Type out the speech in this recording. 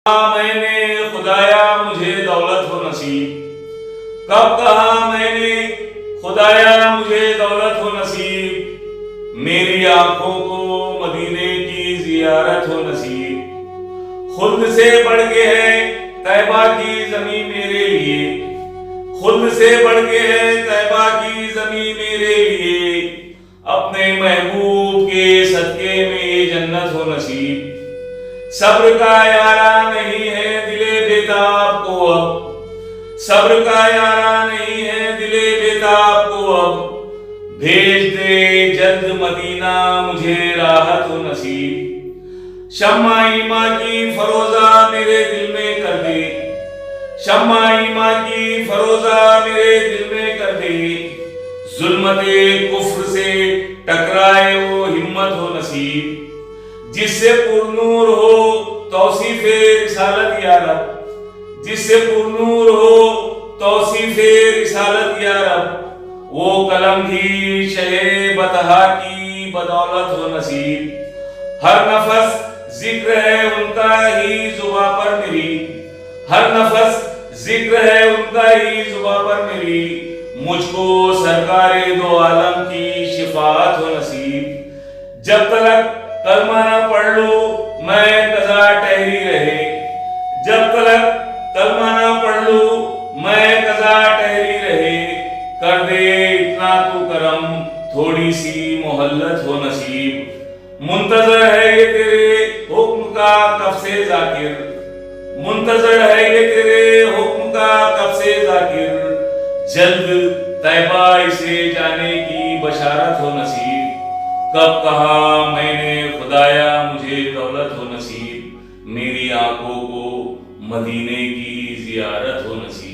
میں نے خدایا مجھے دولت ہو نصیب، کب کہا میں نے خدایا مجھے دولت ہو نصیب، میری آنکھوں کو مدینے کی زیارت ہو نصیب، خلد سے بڑھ کے ہے طیبہ کی زمین میرے لیے، خلد سے بڑھ کے ہے طیبہ کی زمین میرے لیے، اپنے محبوب کے صدقے میں یہ جنت ہو نصیب، صبر کا یارہ نہیں ہے دلے بیتاب کو اب، صبر کا یارہ نہیں ہے دلے بیتاب کو اب، بھیج دے جلد مدینہ مجھے راحت و نصیب، شمع ایمان کی فروزہ میرے دل میں کر دے، شمع ایمان کی فروزہ میرے دل میں کر دے، ظلمت کفر سے ٹکرائے وہ ہمت ہو نصیب، جس سے پر نور ہو توصیف رسالت یا رب، جس سے پر نور ہو توصیف رسالت یا رب، وہ قلم بھی شہ بطحا کی بدولت ہو نصیب، ہر نفس ذکر ہے ان کا ہی زباں پر میری، ہر نفس ذکر ہے ان کا ہی زباں پر میری، مجھ کو سرکار دو عالم کی شفاعت ہو نصیب، جب تلک کلمہ نہ پڑھ لو میں قضا ٹہری رہے، جب تلک کلمہ نہ پڑھ لو میں قضا ٹہری رہے، کر دے اتنا تو کرم تھوڑی سی مہلت ہو نصیب، منتظر ہے یہ تیرے حکم کا کب سے ذاکر، منتظر ہے یہ تیرے حکم کا کب سے ذاکر، جلد طیبہ اسے جانے کی بشارت ہو نصیب، کب کہا میں نے خدایا مجھے دولت ہو نصیب، میری آنکھوں کو مدینے کی زیارت ہو نصیب۔